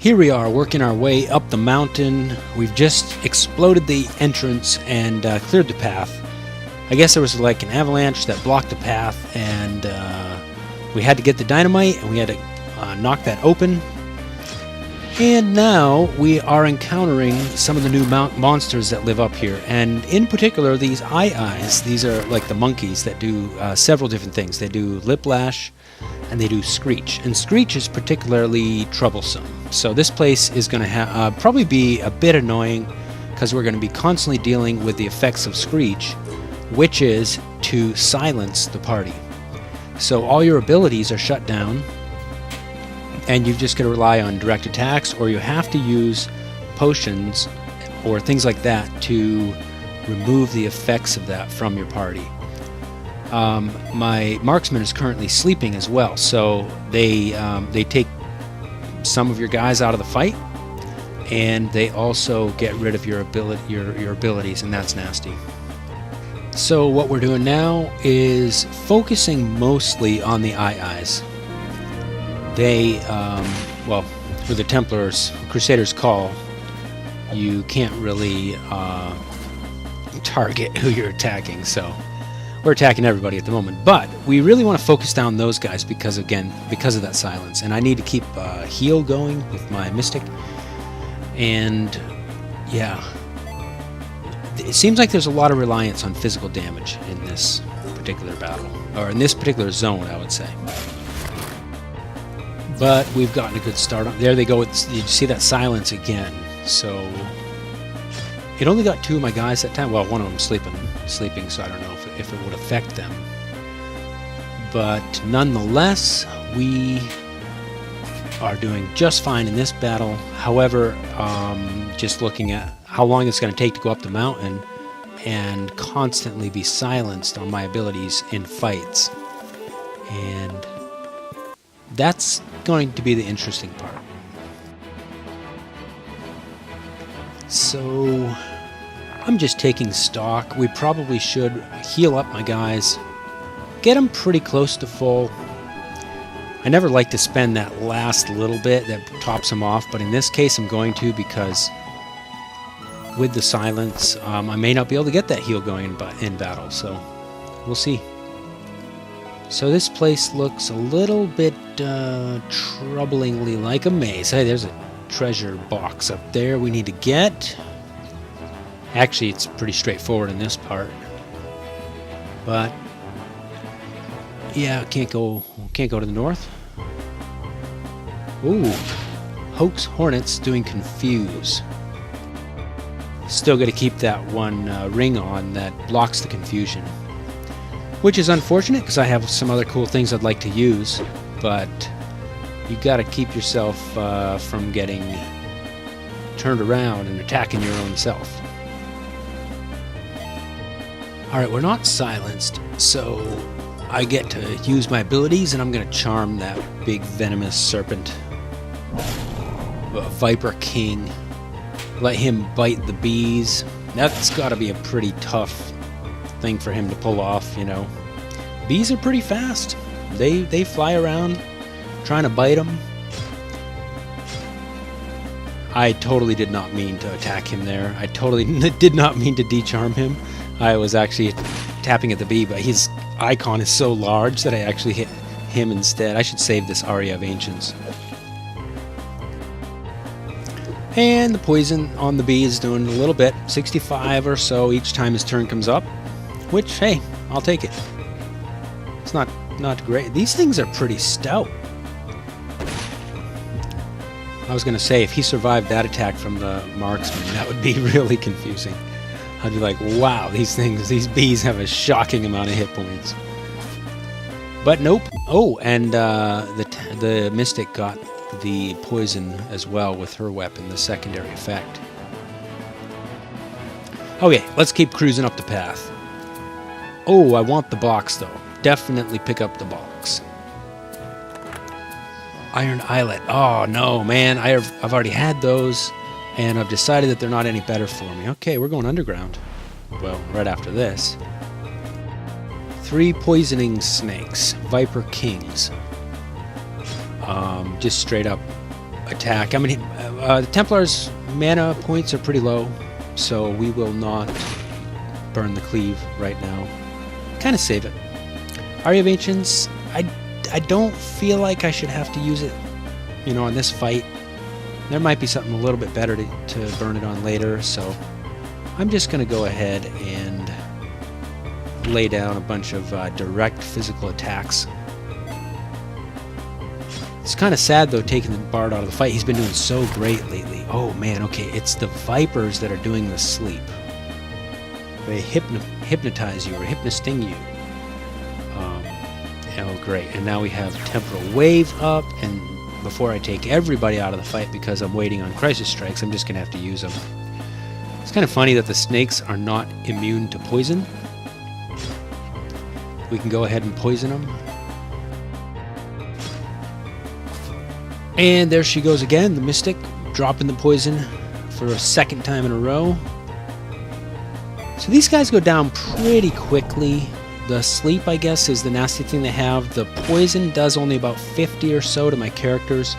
Here we are working our way up the mountain. We've just exploded the entrance and cleared the path. I guess there was like an avalanche that blocked the path, and we had to get the dynamite and we had to knock that open. And now we are encountering some of the new monsters that live up here, and in particular these eyes. These are like the monkeys that do several different things. They do lip lash and they do screech, and screech is particularly troublesome. So this place is going to probably be a bit annoying because we're going to be constantly dealing with the effects of screech, which is to silence the party. So all your abilities are shut down, and you've just got to rely on direct attacks, or you have to use potions or things like that to remove the effects of that from your party. My marksman is currently sleeping as well, so they take some of your guys out of the fight, and they also get rid of your abilities, and that's nasty. So what we're doing now is focusing mostly on the eyes. They, well, with the Templars, Crusaders' Call, you can't really target who you're attacking, so we're attacking everybody at the moment. But we really want to focus down those guys because of that silence. And I need to keep heal going with my Mystic. And, yeah, it seems like there's a lot of reliance on physical damage in this particular battle, or in this particular zone, I would say. But we've gotten a good start on. There they go. You see that silence again. So it only got 2 of my guys that time. Well, one of them sleeping, so I don't know if it would affect them. But nonetheless, we are doing just fine in this battle. However, just looking at how long it's going to take to go up the mountain and constantly be silenced on my abilities in fights. And that's going to be the interesting part. So I'm just taking stock. We probably should heal up my guys, get them pretty close to full. I never like to spend that last little bit that tops them off, but in this case I'm going to, because with the silence I may not be able to get that heal going in battle, so we'll see. So this place looks a little bit troublingly like a maze. Hey, there's a treasure box up there we need to get. Actually, it's pretty straightforward in this part. But yeah, can't go to the north. Ooh, Hoax Hornets doing confuse. Still got to keep that one ring on that blocks the confusion, which is unfortunate because I have some other cool things I'd like to use, but you got to keep yourself from getting turned around and attacking your own self. Alright, we're not silenced, so I get to use my abilities, and I'm going to charm that big venomous serpent, Viper King. Let him bite the bees. That's got to be a pretty tough thing for him to pull off, you know. Bees are pretty fast. They fly around trying to bite him. I totally did not mean to attack him there. I totally did not mean to decharm him. I was actually tapping at the bee, but his icon is so large that I actually hit him instead. I should save this Aria of Ancients. And the poison on the bee is doing a little bit, 65 or so each time his turn comes up, which, hey, I'll take it. It's not great. These things are pretty stout. I was going to say, if he survived that attack from the marksman, that would be really confusing. I'd be like, wow, these bees have a shocking amount of hit points. But nope. Oh, and the Mystic got the poison as well with her weapon, the secondary effect. Okay, let's keep cruising up the path. Oh, I want the box though. Definitely pick up the box. Iron Eyelet. Oh no, man, I've already had those, and I've decided that they're not any better for me. Okay, we're going underground. Well, right after this. 3 poisoning snakes, Viper Kings. Just straight up attack. I mean, the Templar's mana points are pretty low, so we will not burn the cleave right now. Kind of save it. Aria of Ancients, I don't feel like I should have to use it, you know, on this fight. There might be something a little bit better to burn it on later, so I'm just going to go ahead and lay down a bunch of direct physical attacks. It's kind of sad, though, taking the Bard out of the fight. He's been doing so great lately. Oh, man, okay, it's the Vipers that are doing the sleep. They hypnotize you or hypnosting you. Oh, great. And now we have Temporal Wave up, and before I take everybody out of the fight because I'm waiting on Crisis Strikes, I'm just going to have to use them. It's kind of funny that the snakes are not immune to poison. We can go ahead and poison them. And there she goes again, the Mystic, dropping the poison for a second time in a row. So these guys go down pretty quickly. The sleep, I guess, is the nasty thing they have. The poison does only about 50 or so to my characters.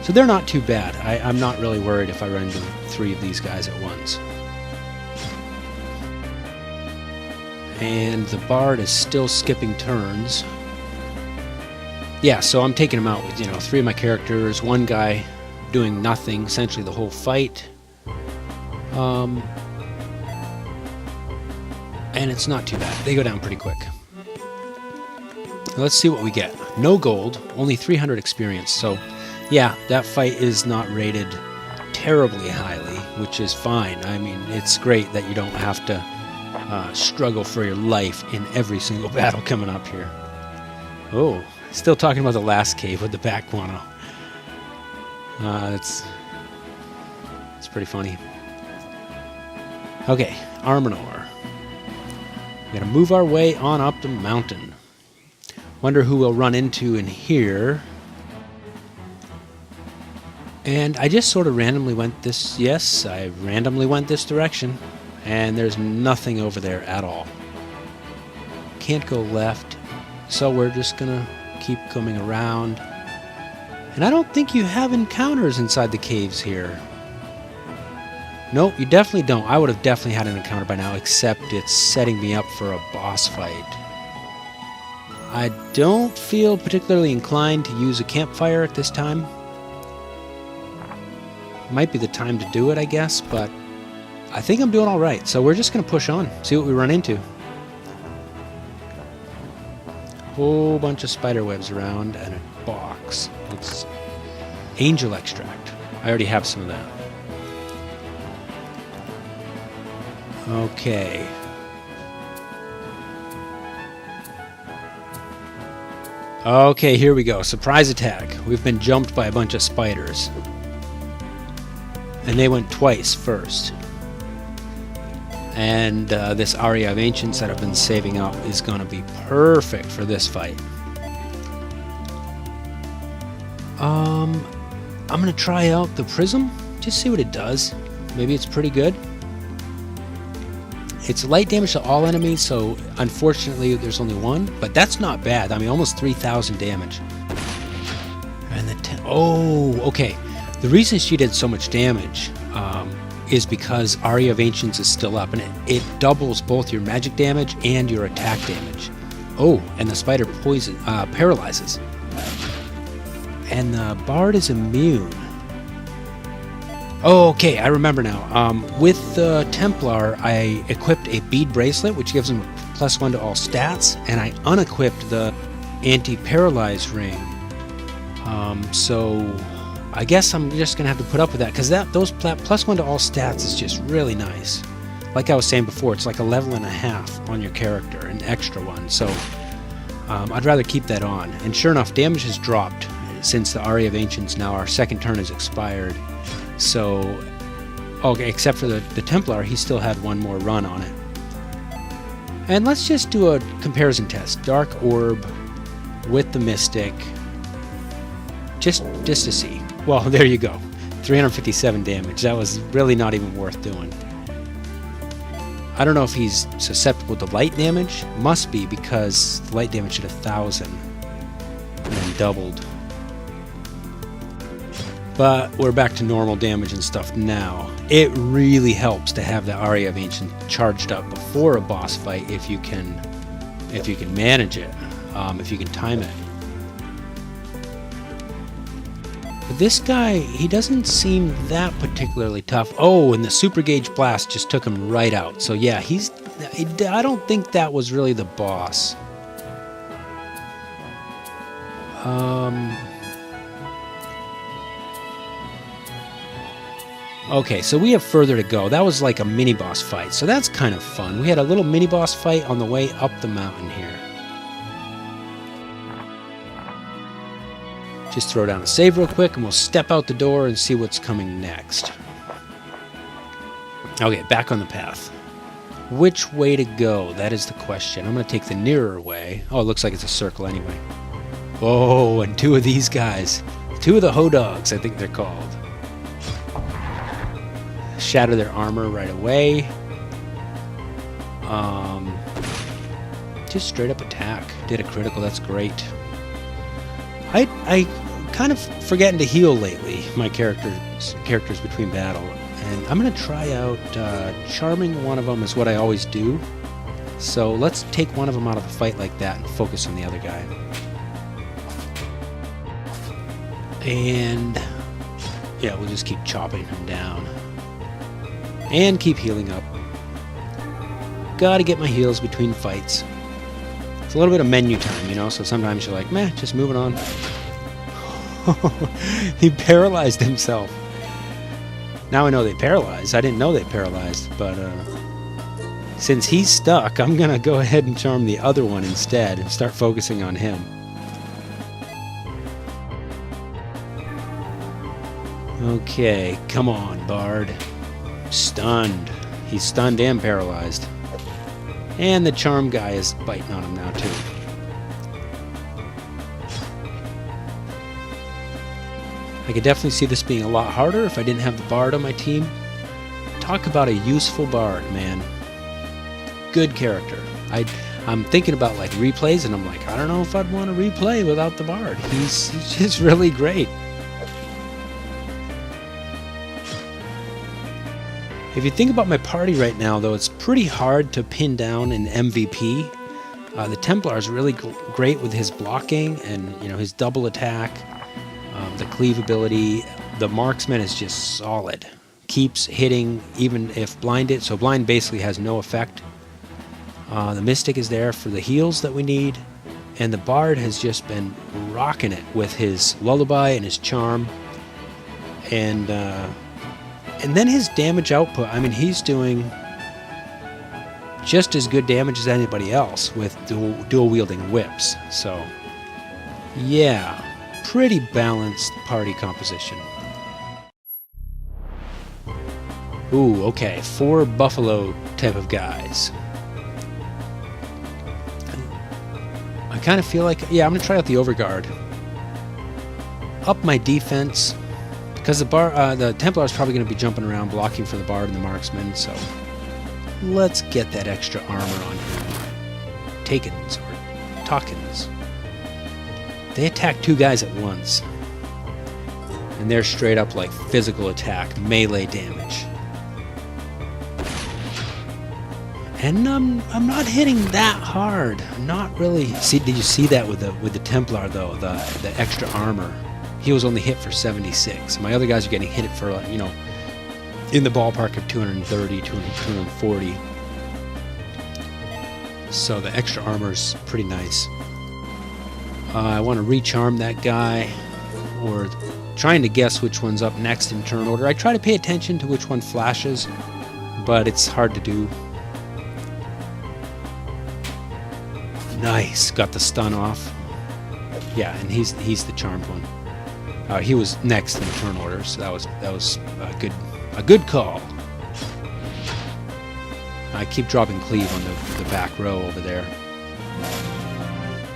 So they're not too bad. I'm not really worried if I run into 3 of these guys at once. And the Bard is still skipping turns. Yeah, so I'm taking him out with, 3 of my characters, 1 guy doing nothing, essentially the whole fight. And it's not too bad. They go down pretty quick. Let's see what we get. No gold, only 300 experience. So, yeah, that fight is not rated terribly highly, which is fine. I mean, it's great that you don't have to struggle for your life in every single battle coming up here. Oh, still talking about the last cave with the back guano. It's pretty funny. Okay, Armanore. We gotta move our way on up the mountain. Wonder who we'll run into in here. And I just sort of randomly went this... Yes, I randomly went this direction. And there's nothing over there at all. Can't go left. So we're just gonna keep coming around. And I don't think you have encounters inside the caves here. Nope, you definitely don't. I would have definitely had an encounter by now, except it's setting me up for a boss fight. I don't feel particularly inclined to use a campfire at this time. Might be the time to do it, I guess, but I think I'm doing alright. So we're just going to push on, see what we run into. Whole bunch of spider webs around and a box. It's angel extract. I already have some of that. Okay. Okay, here we go. Surprise attack. We've been jumped by a bunch of spiders. And they went twice first. And this Aria of Ancients that I've been saving up is going to be perfect for this fight. I'm going to try out the Prism. Just see what it does. Maybe it's pretty good. It's light damage to all enemies, so unfortunately there's only 1, but that's not bad. I mean, almost 3,000 damage. And okay. The reason she did so much damage is because Aria of Ancients is still up, and it doubles both your magic damage and your attack damage. Oh, and the spider paralyzes. And the Bard is immune. Oh, okay, I remember now. With the Templar, I equipped a bead bracelet, which gives him +1 to all stats, and I unequipped the anti-paralyze ring. So I guess I'm just going to have to put up with that, because those +1 to all stats is just really nice. Like I was saying before, it's like a level and a half on your character, an extra one. So I'd rather keep that on. And sure enough, damage has dropped since the Aria of Ancients now. Our second turn has expired. So, okay, except for the Templar, he still had 1 more run on it. And let's just do a comparison test. Dark Orb with the Mystic, just to see. Well, there you go. 357 damage. That was really not even worth doing. I don't know if he's susceptible to light damage. Must be, because the light damage at 1,000 and then doubled. But we're back to normal damage and stuff now. It really helps to have the Aria of Ancient charged up before a boss fight if you can manage it, if you can time it. But this guy, he doesn't seem that particularly tough. Oh, and the Super Gauge Blast just took him right out. So yeah, I don't think that was really the boss. Okay, so we have further to go. That was like a mini-boss fight, so that's kind of fun. We had a little mini-boss fight on the way up the mountain here. Just throw down a save real quick, and we'll step out the door and see what's coming next. Okay, back on the path. Which way to go? That is the question. I'm going to take the nearer way. Oh, it looks like it's a circle anyway. Oh, and two of these guys. Two of the Ho-Dogs, I think they're called. Shatter their armor right away. Just straight up attack. Did a critical, that's great. I kind of forgetting to heal lately, my characters between battle. And I'm going to try out charming one of them is what I always do. So let's take one of them out of the fight like that and focus on the other guy. And yeah, we'll just keep chopping him down. And keep healing up. Gotta get my heals between fights. It's a little bit of menu time, you know, so sometimes you're like, meh, just moving on. He paralyzed himself. Now I know they paralyzed. I didn't know they paralyzed, but since he's stuck, I'm gonna go ahead and charm the other one instead and start focusing on him. Okay, come on, Bard. Stunned. He's stunned and paralyzed. And the charm guy is biting on him now, too. I could definitely see this being a lot harder if I didn't have the Bard on my team. Talk about a useful Bard, man. Good character. I'm thinking about like replays, and I'm like, I don't know if I'd want to replay without the Bard. He's just really great. If you think about my party right now, though, it's pretty hard to pin down an MVP. The Templar is really great with his blocking and his double attack, the cleave ability. The Marksman is just solid. Keeps hitting even if blinded, so blind basically has no effect. The Mystic is there for the heals that we need, and the Bard has just been rocking it with his Lullaby and his Charm. And then his damage output, I mean, he's doing just as good damage as anybody else with dual-wielding whips. So, yeah, pretty balanced party composition. Ooh, okay, 4 Buffalo type of guys. I kind of feel like, yeah, I'm going to try out the Overguard. Up my defense. Because the Templar is probably going to be jumping around, blocking for the Bard and the Marksman, so let's get that extra armor on him. Takens, or Talkins. They attack 2 guys at once. And they're straight up like physical attack, melee damage. And I'm not hitting that hard. Not really. See, did you see that with the Templar though? The extra armor. He was only hit for 76. My other guys are getting hit for, in the ballpark of 230, 240. So the extra armor's pretty nice. I want to recharm that guy, or trying to guess which one's up next in turn order. I try to pay attention to which one flashes, but it's hard to do. Nice, got the stun off. Yeah, and he's the charmed one. He was next in the turn order, so that was a good call. I keep dropping cleave on the back row over there,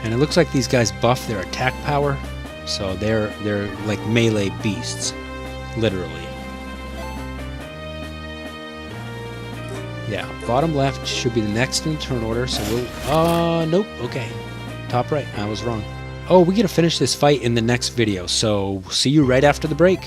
and it looks like these guys buff their attack power, so they're like melee beasts, literally. Yeah, bottom left should be the next in the turn order, so we'll nope, okay, top right, I was wrong. Oh, we gotta finish this fight in the next video, so see you right after the break.